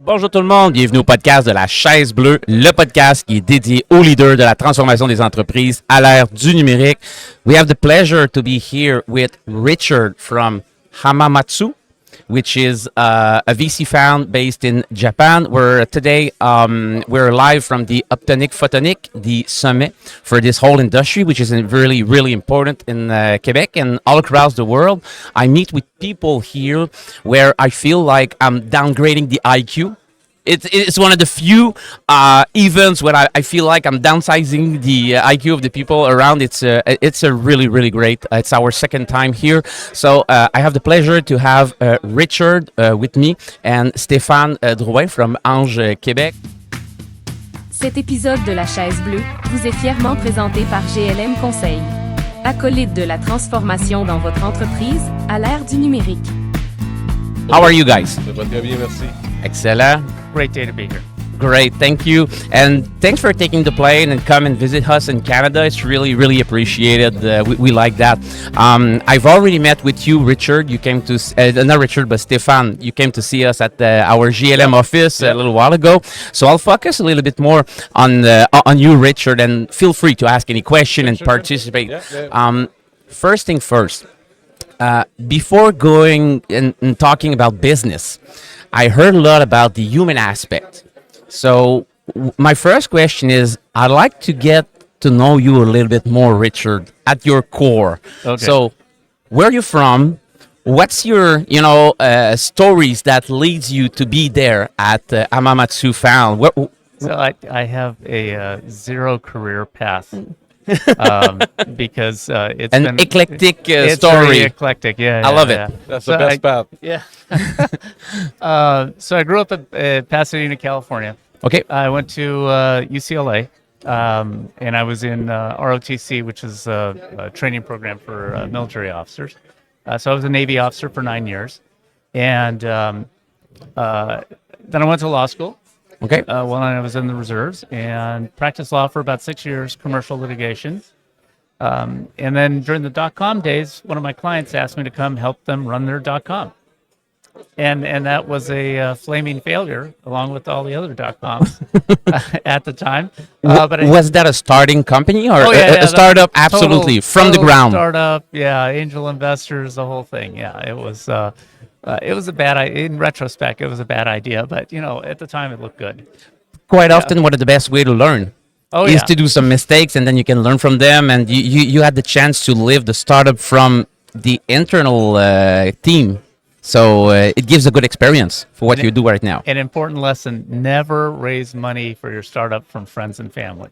Bonjour tout le monde, bienvenue au podcast de la chaise bleue, le podcast qui est dédié aux leaders de la transformation des entreprises à l'ère du numérique. We have the pleasure to be here with Richard from Hamamatsu, which is a VC fund based in Japan. Where today we're live from the Photonique, the summit for this whole industry, which is really, really important in Quebec and all across the world. I meet with people here where I feel like I'm downgrading the IQ. It's one of the few events where I feel like I'm downsizing the IQ of the people around. It's a really, really great. It's our second time here. So I have the pleasure to have Richard with me and Stéphane Drouin from Plongez, Québec. Cet épisode de la chaise bleue vous est fièrement présenté par GLM Conseil. Acolyte de la transformation dans votre entreprise à l'ère du numérique. How are you guys? Ça va très bien, merci. Excellent. Great day to be here. Great, thank you. And thanks for taking the plane and come and visit us in Canada. It's really, really appreciated. We like that. I've already met with you, Richard. You came to, not Richard, but Stéphane. You came to see us at our GLM office a little while ago. So I'll focus a little bit more on you, Richard, and feel free to ask any question and participate. First thing first, before going and talking about business, I heard a lot about the human aspect. So my first question is, I'd like to get to know you a little bit more, Richard, at your core. Okay. So where are you from? What's your, stories that leads you to be there at Hamamatsu Found? So I have a zero career path because it's an been eclectic it's story. Very eclectic, yeah. I love it. Yeah. That's the best path. Yeah. So I grew up in Pasadena, California. Okay. I went to UCLA, and I was in ROTC, which is a training program for military officers. So I was a Navy officer for 9 years, and then I went to law school. Okay. While I was in the reserves and practiced law for about 6 years, commercial litigation. And then during the .com days, one of my clients asked me to come help them run their .com. And that was a flaming failure, along with all the other .coms at the time. But was that a starting company or a startup? Absolutely, from the ground. Startup, yeah, angel investors, the whole thing. Yeah, it was a bad idea. In retrospect, it was a bad idea, but at the time it looked good. Quite often, one of the best way to learn is to do some mistakes, and then you can learn from them. And you had the chance to live the startup from the internal team, so it gives a good experience for what you do right now. An important lesson: never raise money for your startup from friends and family.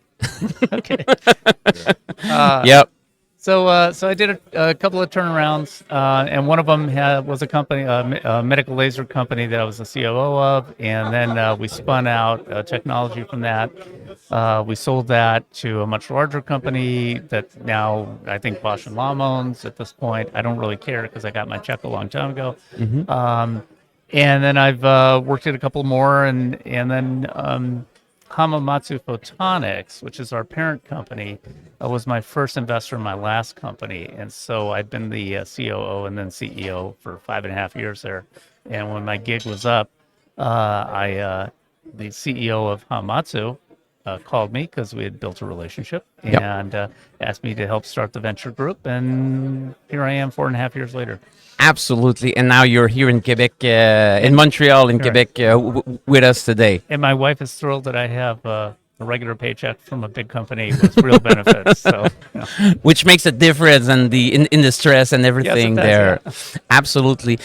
Okay. Yep. So I did a couple of turnarounds, and one of them was a company, a medical laser company that I was the COO of, and then we spun out technology from that. We sold that to a much larger company that now I think Bosch and Lomb owns at this point. I don't really care because I got my check a long time ago. Mm-hmm. And then I've worked at a couple more, and then Hamamatsu Photonics, which is our parent company, was my first investor in my last company. And so I've been the COO and then CEO for 5.5 years there. And when my gig was up, the CEO of Hamamatsu called me because we had built a relationship and asked me to help start the venture group. And here I am 4.5 years later. Absolutely. And now you're here in Quebec, in Montreal, in Quebec, with us today. And my wife is thrilled that I have a regular paycheck from a big company with real benefits. So, which makes a difference in the stress and everything there. Yeah. Absolutely.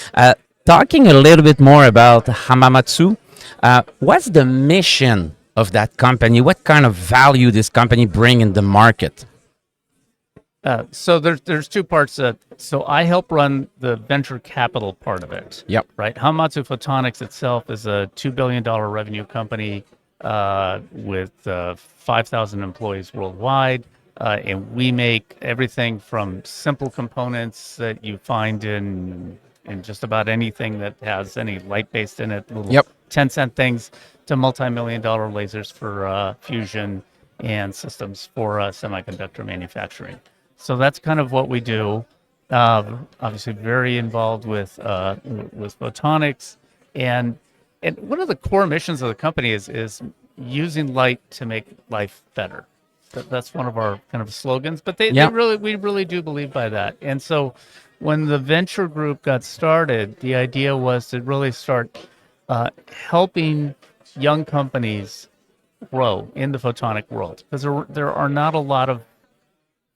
Talking a little bit more about Hamamatsu, what's the mission of that company? What kind of value this company bring in the market? So there's two parts. So I help run the venture capital part of it. Yep. Right. Hamamatsu Photonics itself is a $2 billion revenue company with 5,000 employees worldwide. And we make everything from simple components that you find in just about anything that has any light based in it, little 10-cent things, to multi-million-dollar lasers for fusion and systems for semiconductor manufacturing. So that's kind of what we do. Obviously, very involved with photonics, and And one of the core missions of the company is using light to make life better. That's one of our kind of slogans, but we really do believe by that. And so when the venture group got started, the idea was to really start helping young companies grow in the photonic world, because there are not a lot of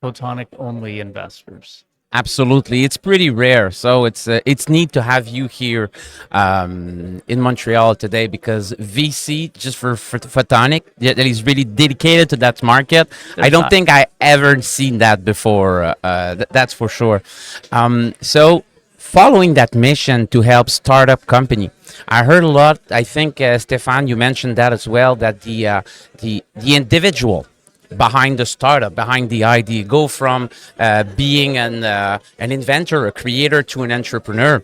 photonic only investors. Absolutely, it's pretty rare. So it's neat to have you here in Montreal today, because VC, just for Photonic, that is really dedicated to that market. I don't think I ever seen that before. That's for sure. So following that mission to help startup company, I heard a lot. I think Stéphane, you mentioned that as well. That the individual behind the startup, behind the idea, go from being an inventor, a creator, to an entrepreneur.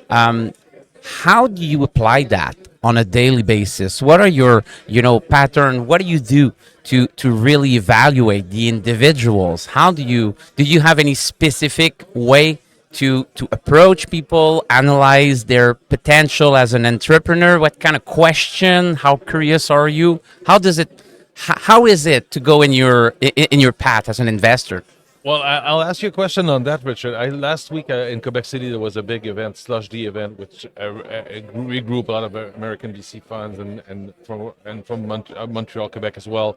How do you apply that on a daily basis? What are your pattern? What do you do to really evaluate the individuals? How do you have any specific way to approach people, analyze their potential as an entrepreneur? What kind of question? How curious are you? How is it to go in your path as an investor? Well, I'll ask you a question on that, Richard. Last week in Quebec City, there was a big event, Slush D event, which regrouped a lot of American VC funds and from Montreal, Quebec as well.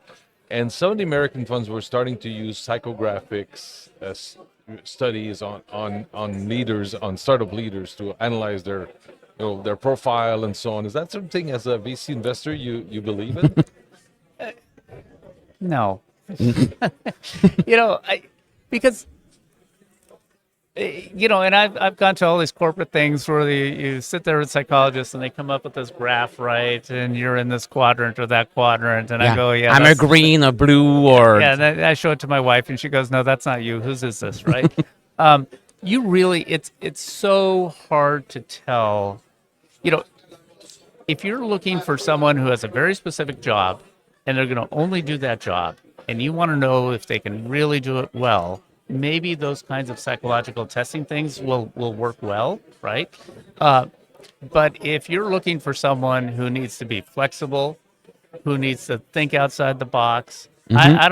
And some of the American funds were starting to use psychographics studies on leaders, on startup leaders, to analyze their profile and so on. Is that something, as a VC investor, you believe in? No. Because and I've gone to all these corporate things where you sit there with psychologists and they come up with this graph, right? And you're in this quadrant or that quadrant, and I go, yeah, I'm a green, a blue, or and I show it to my wife, and she goes, no, that's not you. Whose is this, right? You really, it's so hard to tell. If you're looking for someone who has a very specific job, and they're going to only do that job, and you want to know if they can really do it well, maybe those kinds of psychological testing things will work well, right? But if you're looking for someone who needs to be flexible, who needs to think outside the box, I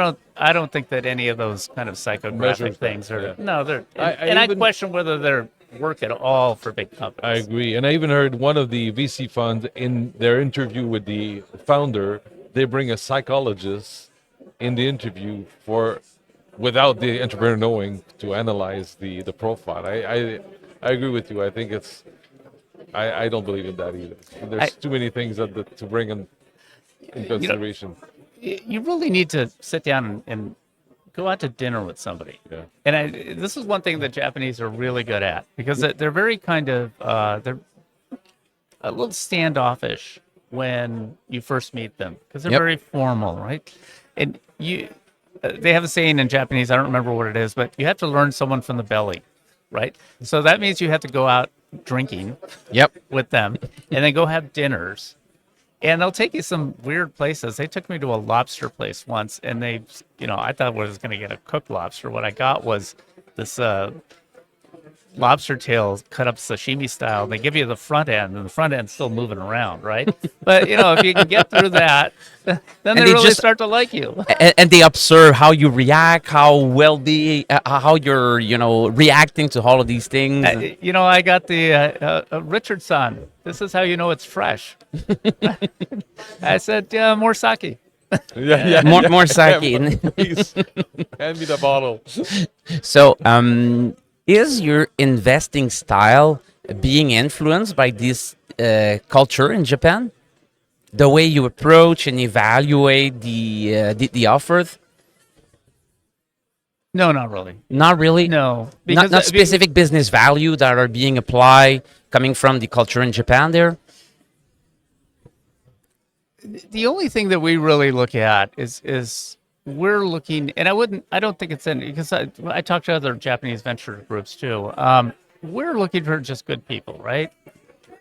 don't think that any of those kind of psychographic things are. Yeah. No, I question whether they're work at all for big companies. I agree, and I even heard one of the VC funds in their interview with the founder, they bring a psychologist in the interview without the entrepreneur knowing, to analyze the profile. I agree with you. I think I don't believe in that either. There's too many things to bring in consideration. You really need to sit down and go out to dinner with somebody. Yeah. And this is one thing that Japanese are really good at, because they're very kind of they're a little standoffish when you first meet them, because they're very formal, right? And they have a saying in Japanese, I don't remember what it is, but you have to learn someone from the belly, right? So that means you have to go out drinking with them, and then go have dinners, and they'll take you some weird places. They took me to a lobster place once, and I thought I was going to get a cooked lobster. What I got was this lobster tails cut up sashimi style. They give you the front end, and the front end's still moving around, right? But if you can get through that, then they really start to like you. And they observe how you react, how you're reacting to all of these things. I got the Richard-san. This is how you know it's fresh. I said, more sake. More sake. Please hand me the bottle. So, is your investing style being influenced by this culture in Japan? The way you approach and evaluate the offers? No, not really. Not really? No. Not specific business value that are being applied coming from the culture in Japan there? The only thing that we really look at is we're looking, and I don't think it's in, because I talk to other Japanese venture groups too. We're looking for just good people, right?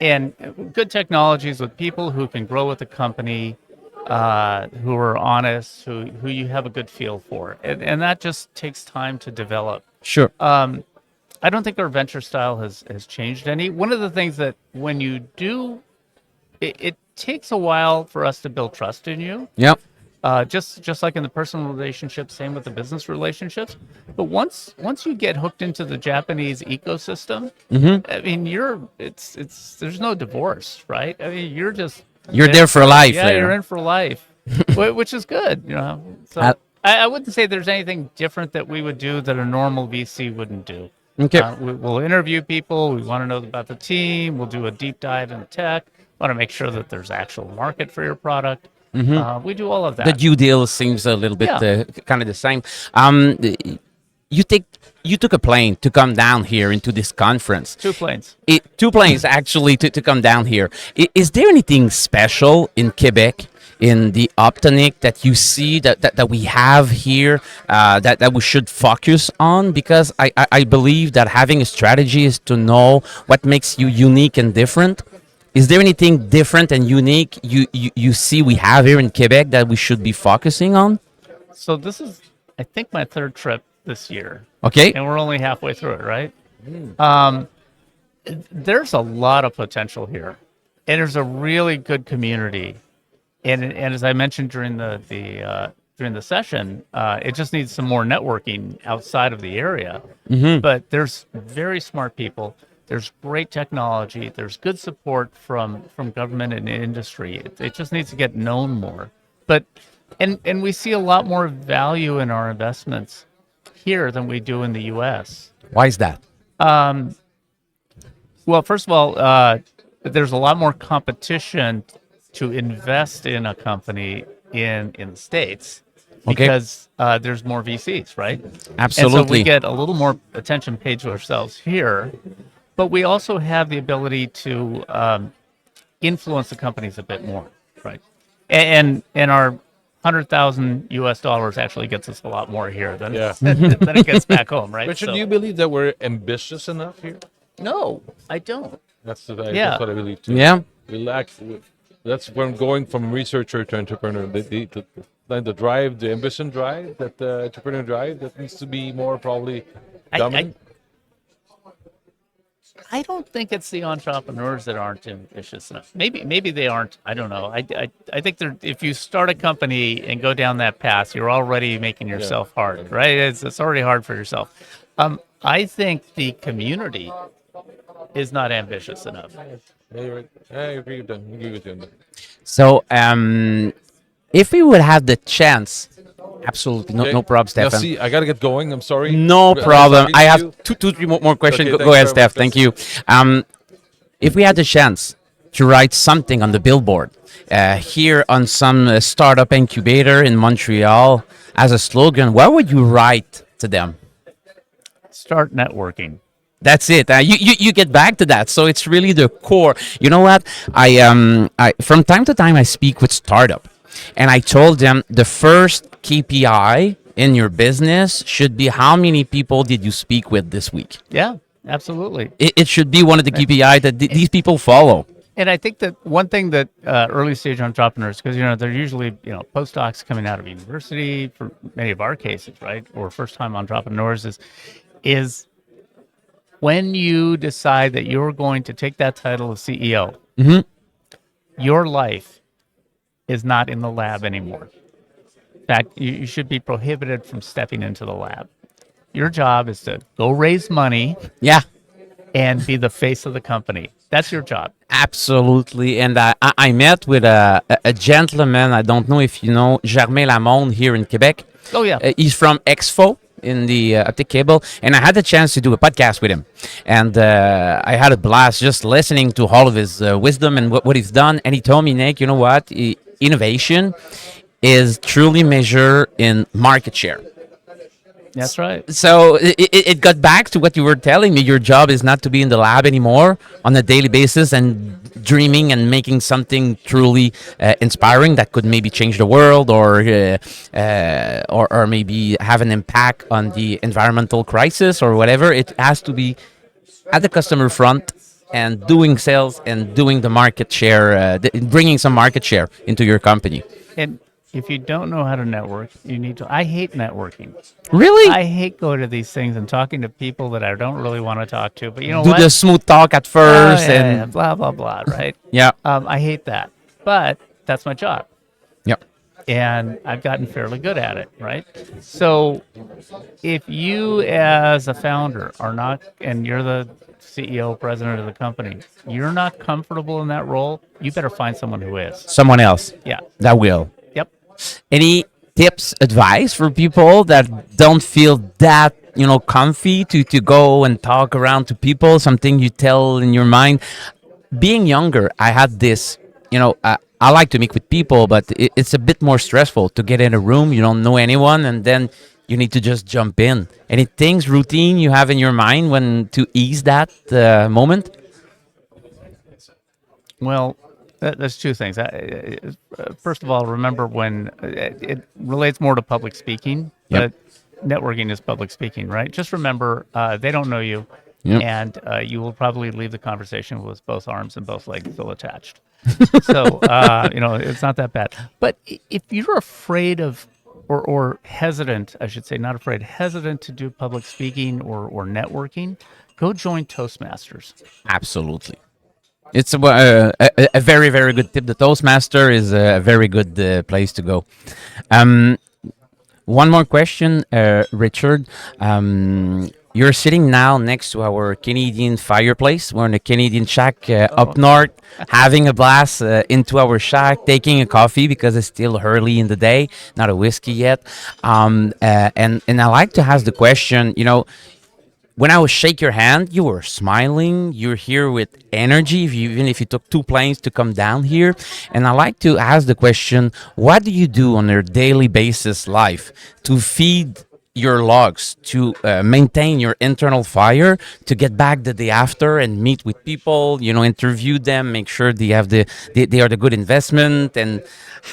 And good technologies with people who can grow with the company, who are honest, who you have a good feel for. And that just takes time to develop. Sure. I don't think our venture style has changed any. One of the things that when you do it takes a while for us to build trust in you. Yep. Just like in the personal relationships, same with the business relationships. But once you get hooked into the Japanese ecosystem, I mean, there's no divorce, right? I mean, you're there for life. Yeah, you're in for life, which is good, you know. So I wouldn't say there's anything different that we would do that a normal VC wouldn't do. Okay. We'll interview people. We want to know about the team. We'll do a deep dive in tech. Want to make sure that there's actual market for your product. We do all of that. The due deal seems a little bit kind of the same. You took a plane to come down here into this conference. 2 planes. 2 planes actually to come down here. Is there anything special in Quebec, in the Photonique, that you see that we have here that we should focus on? Because I believe that having a strategy is to know what makes you unique and different. Is there anything different and unique you see we have here in Quebec that we should be focusing on? So this is, I think, my 3rd trip this year. Okay. And we're only halfway through it, right? There's a lot of potential here. And there's a really good community. And as I mentioned during the session, it just needs some more networking outside of the area. But there's very smart people. There's great technology. There's good support from government and industry. It just needs to get known more. But and we see a lot more value in our investments here than we do in the U.S. Why is that? Well, first of all, there's a lot more competition to invest in a company in the States because there's more VCs, right? Absolutely. And so we get a little more attention paid to ourselves here. But we also have the ability to influence the companies a bit more, right? And our $100,000 actually gets us a lot more here than it gets back home, right? Richard, do you believe that we're ambitious enough here? No, I don't. That's what I believe too. Yeah. We lack. That's where I'm going from researcher to entrepreneur. The drive, the ambition drive, that the entrepreneur drive, that needs to be more probably dominant. I don't think it's the entrepreneurs that aren't ambitious enough. Maybe they aren't. I don't know. I think if you start a company and go down that path, you're already making yourself hard, right? It's already hard for yourself. I think the community is not ambitious enough. Yeah, you're right. I agree with you on that. So, if we would have the chance, absolutely, no problem, Stéphane. Merci. I gotta get going. I'm sorry. No problem. I have you. two, three more questions. Okay, go ahead, thanks Steph. very Thank much. you. If we had the chance to write something on the billboard here on some startup incubator in Montreal as a slogan, what would you write to them? Start networking. That's it. You get back to that. So it's really the core. You know what? I from time to time I speak with startup, and I told them the first KPI in your business should be how many people did you speak with this week? Yeah, absolutely. It should be one of the KPI that these people follow. And I think that one thing that early stage entrepreneurs, because they're usually postdocs coming out of university for many of our cases, right, or first time entrepreneurs, is when you decide that you're going to take that title of CEO, your life is not in the lab anymore. In fact, you should be prohibited from stepping into the lab. Your job is to go raise money, and be the face of the company. That's your job. Absolutely. And I met with a gentleman, I don't know if you know, Germain Lamonde here in Quebec. Oh, yeah. He's from Expo in the optic cable, and I had the chance to do a podcast with him. And I had a blast just listening to all of his wisdom and what he's done. And he told me, Nick, you know what? Innovation is truly measured in market share. That's right. So it got back to what you were telling me. Your job is not to be in the lab anymore on a daily basis and dreaming and making something truly inspiring that could maybe change the world or maybe have an impact on the environmental crisis or whatever. It has to be at the customer front and doing sales and doing the market share, bringing some market share into your company. And if you don't know how to network, you need to. I hate networking. Really? I hate going to these things and talking to people that I don't really want to talk to. But you know Do what? the smooth talk at Oh, first, yeah, and yeah, blah blah blah. Right? yeah, I hate that. But that's my job, yeah. and I've gotten fairly good at it. Right? So if you, as a founder, are not, and you're the CEO, president of the company, you're not comfortable in that role, you better find someone who is. Someone else Yeah. that will. Yep. Any tips, advice for people that don't feel that comfy to go and talk around to people? Something you tell in your mind. Being younger, I had this. I like to meet with people, but it's a bit more stressful to get in a room. You don't know anyone, and then you need to just jump in. Any things, routine you have in your mind when to ease that moment? Well, there's two things. First of all, remember when it relates more to public speaking, Yep. but networking is public speaking, right? Just remember, they don't know you, Yep. and you will probably leave the conversation with both arms and both legs still attached. So, it's not that bad. But if you're afraid of, or hesitant, I should say, not afraid, hesitant to do public speaking or networking, go join Toastmasters. Absolutely. It's a very, very good tip. The Toastmaster is a very good place to go. One more question, Richard. You're sitting now next to our Canadian fireplace. We're in a Canadian shack up north, having a blast into our shack, taking a coffee because it's still early in the day, not a whiskey yet. And I like to ask the question, when I would shake your hand, you were smiling. You're here with energy, even if you took 2 planes to come down here. And I like to ask the question, what do you do on your daily basis life to feed your logs, to maintain your internal fire, to get back the day after and meet with people, interview them, make sure they have they are the good investment? And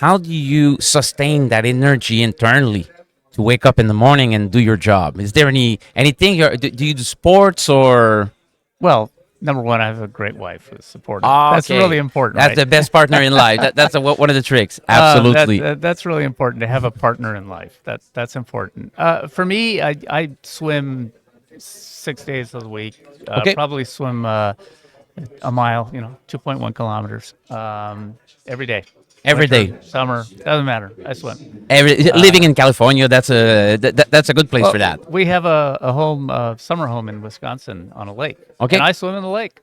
how do you sustain that energy internally to wake up in the morning and do your job? Is there anything? Do you do sports or? Well, number one, I have a great wife who's supportive. Ah, That's okay. really important. That's right? the best partner in life. That's one of the tricks. Absolutely. That's really important to have a partner in life. That's important. For me, I swim 6 days of the week. Okay. Probably swim a mile, 2.1 kilometers every day. Every day. Winter, summer, doesn't matter. I swim. Living in California, that's a good place for that. We have a home, summer home in Wisconsin on a lake. Okay. And I swim in the lake.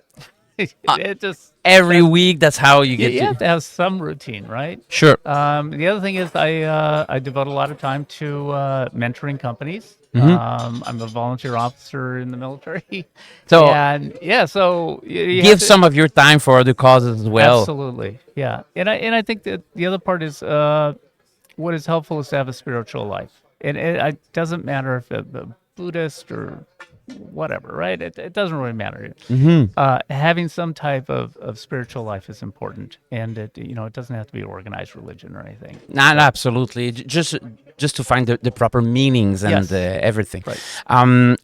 It just Every week, that's how you get you have to. to have some routine, right? Sure. The other thing is I devote a lot of time to mentoring companies. Mm-hmm. I'm a volunteer officer in the military. So and yeah, so you have give to- some of your time for other causes as well. Absolutely, yeah. And I think that the other part is what is helpful is to have a spiritual life. And it doesn't matter if a Buddhist or whatever, right? It doesn't really matter. Having some type of spiritual life is important, and it doesn't have to be organized religion or anything. Not absolutely. Just to find the proper meanings and Yes. everything. Right.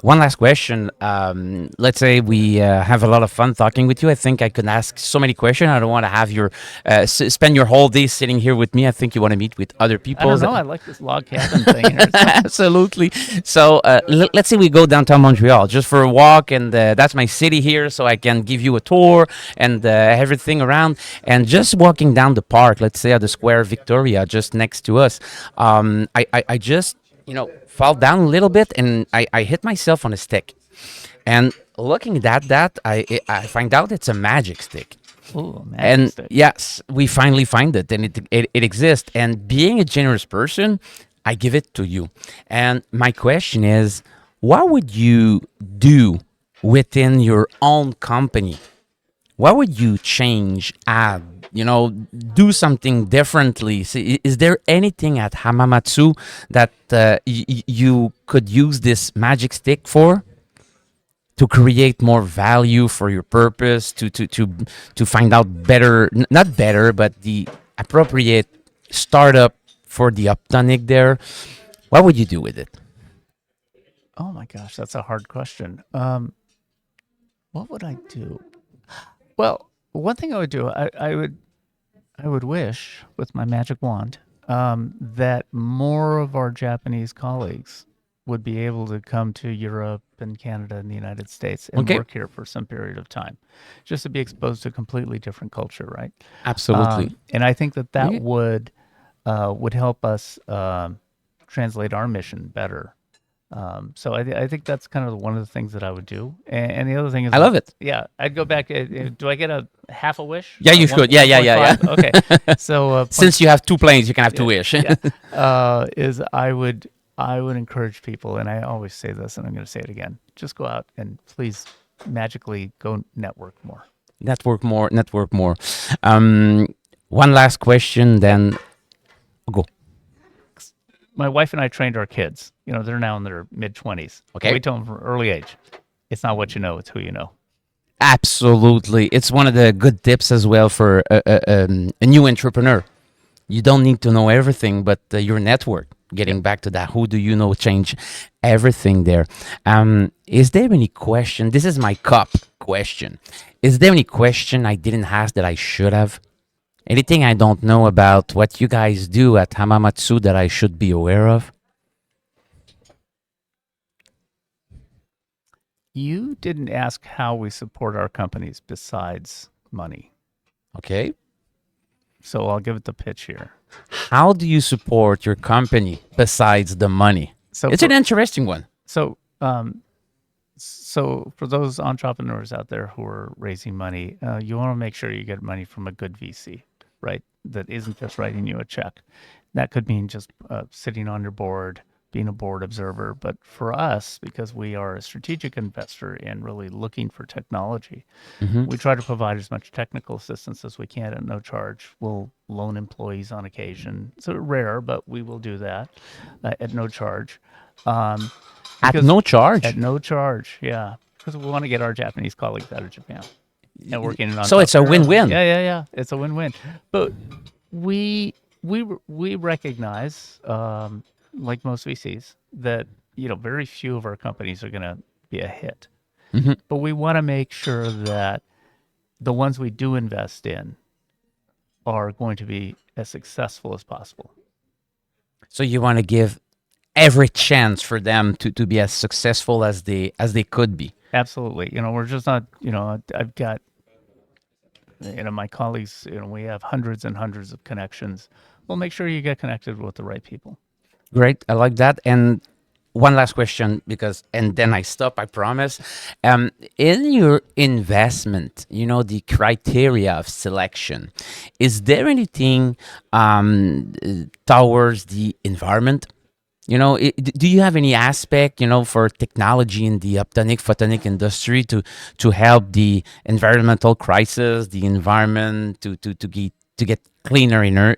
One last question. Let's say we have a lot of fun talking with you. I think I could ask so many questions. I don't want to have your spend your whole day sitting here with me. I think you want to meet with other I people. don't know. I like this log cabin thing here. Absolutely. So let's say we go downtown Montreal just for a walk, and that's my city here, so I can give you a tour and everything around. And just walking down the park, let's say at the Square Victoria, just next to us, I just fall down a little bit, and I hit myself on a stick. And looking at that, I find out it's a magic stick. Ooh, magic And stick. yes, we finally find it, and it exists. And being a generous person, I give it to you. And my question is, what would you do within your own company? What would you change, add, do something differently? Is there anything at Hamamatsu that you could use this magic stick for? To create more value for your purpose, to find out better, not better, but the appropriate startup for the Photonique there. What would you do with it? Oh my gosh, that's a hard question. What would I do? Well, one thing I would do, I would wish with my magic wand that more of our Japanese colleagues would be able to come to Europe and Canada and the United States and work here for some period of time, just to be exposed to a completely different culture, right? Absolutely. And I think that would help us translate our mission better. So I think that's kind of one of the things that I would do. And the other thing is, I love it. Yeah, I'd go back. Do I get a half a wish? Yeah, you should. Yeah. Okay. So since you have 2 planes, you can have 2 wish. is I would encourage people, and I always say this, and I'm going to say it again: just go out and please magically go network more. Network more. One last question, then go. My wife and I trained our kids. They're now in their mid-20s. Okay. We tell them from an early age, it's not what you know, it's who you know. Absolutely. It's one of the good tips as well for a new entrepreneur. You don't need to know everything, but your network, getting back to that, who do you know, change everything there. Is there any question? This is my cup question. Is there any question I didn't ask that I should have? Anything I don't know about what you guys do at Hamamatsu that I should be aware of? You didn't ask how we support our companies besides money. Okay. So I'll give it the pitch here. How do you support your company besides the money? So it's an interesting one. So for those entrepreneurs out there who are raising money, you want to make sure you get money from a good VC, right? That isn't just writing you a check. That could mean just sitting on your board, being a board observer. But for us, because we are a strategic investor and really looking for technology, we try to provide as much technical assistance as we can at no charge. We'll loan employees on occasion. It's rare, but we will do that at no charge. At no charge? At no charge, yeah. Because we want to get our Japanese colleagues out of Japan and working on. So it's a win-win. Yeah. It's a win-win. But we recognize, like most VCs, that very few of our companies are going to be a hit. But we want to make sure that the ones we do invest in are going to be as successful as possible. So you want to give every chance for them to be as successful as they could be. Absolutely. We're just not, I've got, my colleagues, we have hundreds and hundreds of connections. We'll make sure you get connected with the right people. Great. I like that. And one last question, and then I stop, I promise. In your investment, the criteria of selection, is there anything towards the environment? Do you have any aspect, for technology in the photonic industry to help the environmental crisis, the environment to get cleaner,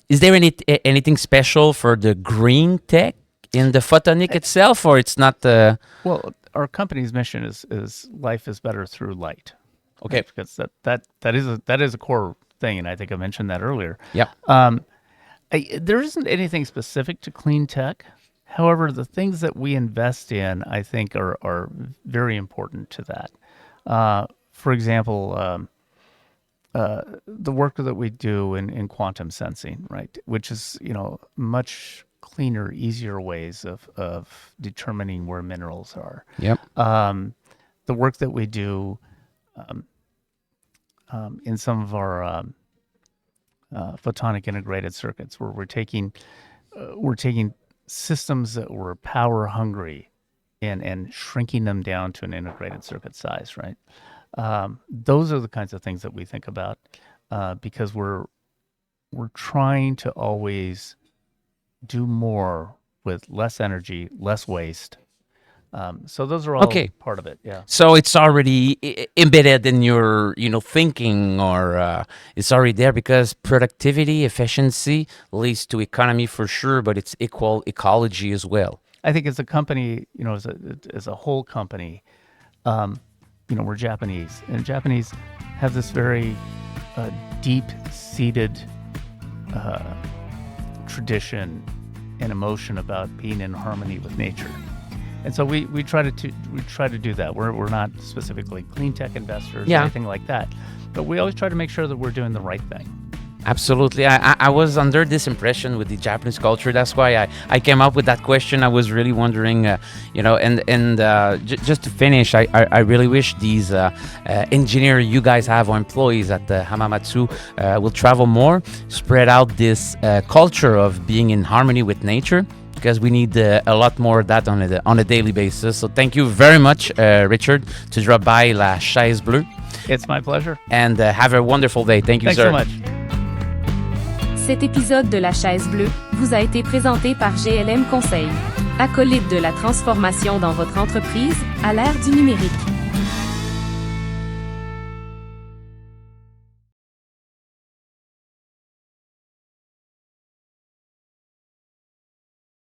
is there anything special for the green tech in the photonic itself, or it's not? Well, our company's mission is life is better through light. Okay, right? Because that is a core thing, and I think I mentioned that earlier. Yeah. There isn't anything specific to clean tech. However, the things that we invest in, I think, are very important to that. For example, the work that we do in quantum sensing, right, which is much cleaner, easier ways of determining where minerals are. Yep. The work that we do in some of our photonic integrated circuits, where we're taking systems that were power hungry and shrinking them down to an integrated circuit size, right? Those are the kinds of things that we think about because we're trying to always do more with less energy, less waste. So those are all part of it. Yeah. So it's already embedded in your, thinking, or it's already there because productivity, efficiency leads to economy for sure, but it's equal ecology as well. I think as a company, as a whole company, we're Japanese, and Japanese have this very deep-seated tradition and emotion about being in harmony with nature. And so we try to do that. We're not specifically clean tech investors or anything like that, but we always try to make sure that we're doing the right thing. Absolutely. I was under this impression with the Japanese culture. That's why I came up with that question. I was really wondering, just to finish, I really wish these engineers you guys have or employees at the Hamamatsu will travel more, spread out this culture of being in harmony with nature, because we need a lot more of that on a daily basis. So thank you very much, Richard, to drop by La Chaise Bleue. It's my pleasure. And have a wonderful day. Thank you, Thanks sir. so much. Cet épisode de La Chaise Bleue vous a été présenté par GLM Conseil. Acolyte de la transformation dans votre entreprise à l'ère du numérique.